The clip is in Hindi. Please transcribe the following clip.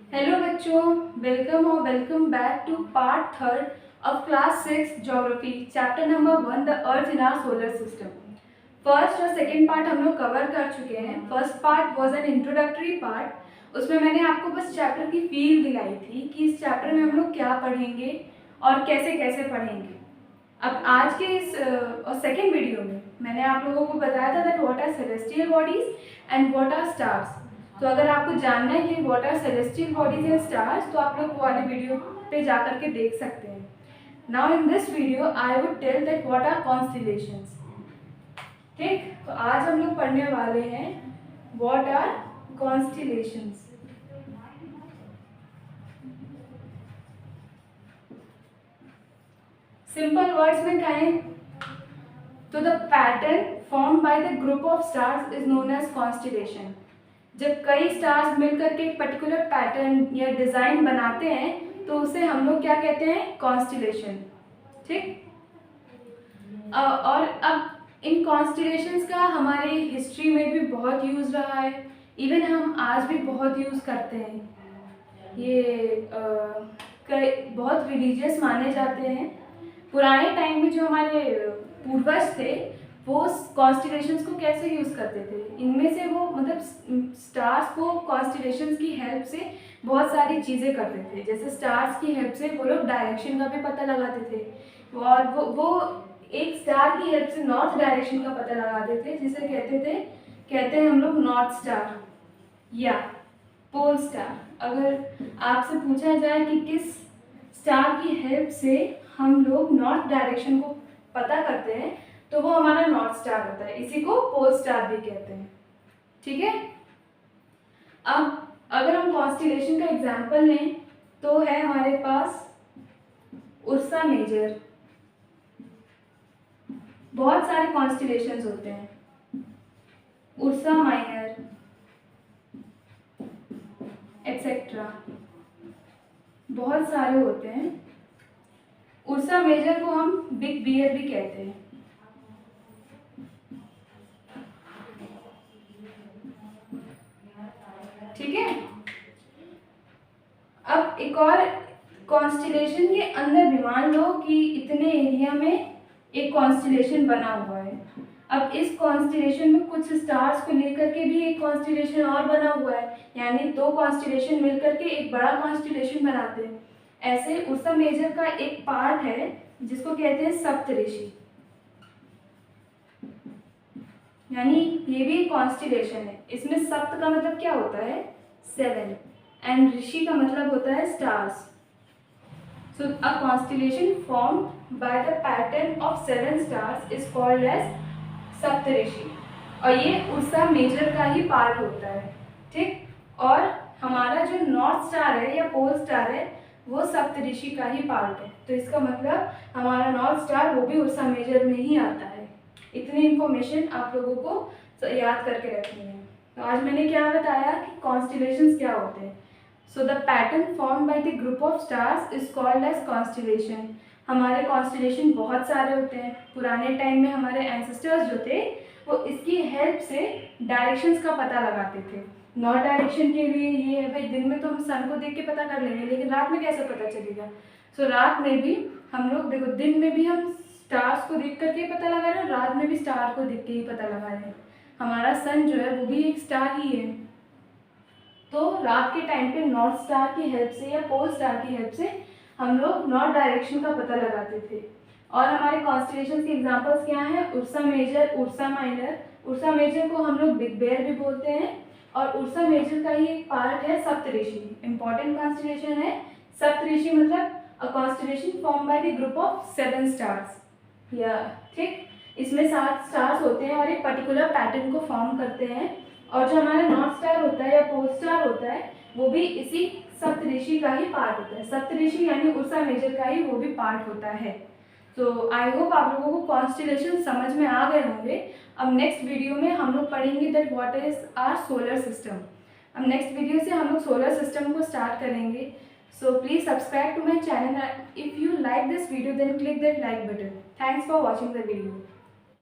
हेलो बच्चों, welcome back to part third of class 6 geography chapter number 1 the earth in our solar system. First और सेकंड पार्ट हम लोग कवर कर चुके हैं। First part was an introductory part. उसमें मैंने आपको बस चैप्टर की फील दिलाई थी कि इस चैप्टर में हम लोग क्या पढ़ेंगे और कैसे कैसे पढ़ेंगे। अब आज के इस सेकेंड वीडियो में मैंने आप लोगों को बताया था that what are celestial bodies and what are stars. तो अगर आपको जानना है कि what are celestial bodies and stars तो आप लोग वो वाले वीडियो पे जा करके देख सकते हैं। Now in this video I would tell that what are constellations. ठीक, तो आज हम लोग पढ़ने वाले हैं what are constellations. Simple words में कहें तो the pattern form by the group of stars is known as constellation. जब कई स्टार्स मिलकर के एक पर्टिकुलर पैटर्न या डिजाइन बनाते हैं तो उसे हम लोग क्या कहते हैं, कॉन्स्टिलेशन। ठीक, और अब इन कॉन्स्टिलेशंस का हमारे हिस्ट्री में भी बहुत यूज रहा है। इवन हम आज भी बहुत यूज करते हैं। ये बहुत रिलीजियस माने जाते हैं। पुराने टाइम में जो हमारे पूर्वज थे वो कॉन्स्टिलेशंस को कैसे यूज़ करते थे, इनमें से वो मतलब स्टार्स को कॉन्स्टिलेशंस की हेल्प से बहुत सारी चीज़ें करते थे। जैसे स्टार्स की हेल्प से वो लोग डायरेक्शन का भी पता लगाते थे और वो एक स्टार की हेल्प से नॉर्थ डायरेक्शन का पता लगाते थे, जिसे कहते हैं हम लोग नॉर्थ स्टार या पोल स्टार। अगर आपसे पूछा जाए कि किस स्टार की हेल्प से हम लोग नॉर्थ डायरेक्शन को पता करते हैं तो वो हमारा नॉर्थ स्टार होता है। इसी को पोल स्टार भी कहते हैं। ठीक है, अब अगर हम कॉन्स्टिलेशन का एग्जांपल लें तो है हमारे पास उर्सा मेजर। बहुत सारे कॉन्स्टिलेशंस होते हैं, उर्सा माइनर एक्सेट्रा, बहुत सारे होते हैं। उर्सा मेजर को हम बिग बियर भी कहते हैं। ठीक है, अब एक और कॉन्स्टिलेशन के अंदर भी मान लो कि इतने एरिया में एक कॉन्स्टिलेशन बना हुआ है। अब इस कॉन्स्टिलेशन में कुछ स्टार्स को लेकर के भी एक कॉन्स्टिलेशन और बना हुआ है, यानी दो कॉन्स्टिलेशन मिलकर के एक बड़ा कॉन्स्टिलेशन बनाते हैं। ऐसे उर्सा मेजर का एक पार्ट है जिसको कहते हैं सप्तऋषि, यानी ये भी एक कॉन्स्टिलेशन है। इसमें सप्त का मतलब क्या होता है, 7, एंड ऋषि का मतलब होता है stars. So a constellation formed by the pattern of 7 stars is called as Saptarishi, और ये उर्सा मेजर का ही पार्ट होता है। ठीक, और हमारा जो नॉर्थ स्टार है या पोल स्टार है वो सप्तऋषि का ही पार्ट है। तो इसका मतलब हमारा नॉर्थ स्टार वो भी उर्सा मेजर में ही आता है। इतनी इंफॉर्मेशन आप लोगों को याद करके रखनी है। तो आज मैंने क्या बताया कि कॉन्स्टिलेशंस क्या होते हैं। So the pattern form by the group of stars is called as constellation. हमारे कॉन्स्टिलेशन बहुत सारे होते हैं। पुराने टाइम में हमारे एंसेस्टर्स जो थे वो इसकी हेल्प से डायरेक्शंस का पता लगाते थे। नॉर्थ डायरेक्शन के लिए ये है भाई, दिन में तो हम सन को देख के पता कर लेंगे, लेकिन रात में कैसे पता चलेगा। सो रात में भी हम लोग देखो, दिन में भी हम स्टार्स को देख करके ही पता लगा रहे हैं, रात में भी स्टार को देख के ही पता लगा रहे हैं। हमारा सन जो है वो भी एक स्टार ही है। तो रात के टाइम पे नॉर्थ स्टार की हेल्प से या पोल स्टार की हेल्प से हम लोग नॉर्थ डायरेक्शन का पता लगाते थे। और हमारे कॉन्स्टिलेशंस के एग्जांपल्स क्या हैं, Ursa Major, Ursa Minor. Ursa Major को हम लोग बिग बेयर भी बोलते हैं, और उर्सा मेजर का ही एक पार्ट है सप्तऋषि। इंपॉर्टेंट कॉन्स्टिलेशन है सप्तऋषि, मतलब a constellation form by the group of 7 stars. या ठीक, इसमें 7 स्टार्स होते हैं और एक पर्टिकुलर पैटर्न को फॉर्म करते हैं। और जो हमारा नॉर्थ स्टार होता है या पोल स्टार होता है वो भी इसी सप्तऋषि का ही पार्ट होता है। सप्तऋषि यानी उर्सा मेजर का ही वो भी पार्ट होता है। तो आई होप आप लोगों को कॉन्स्टिलेशन समझ में आ गए होंगे। अब नेक्स्ट वीडियो में हम लोग पढ़ेंगे that what is our solar system. अब नेक्स्ट वीडियो से हम लोग सोलर सिस्टम को स्टार्ट करेंगे। So please subscribe to my channel. If you like this video then click that like button. Thanks for watching the video.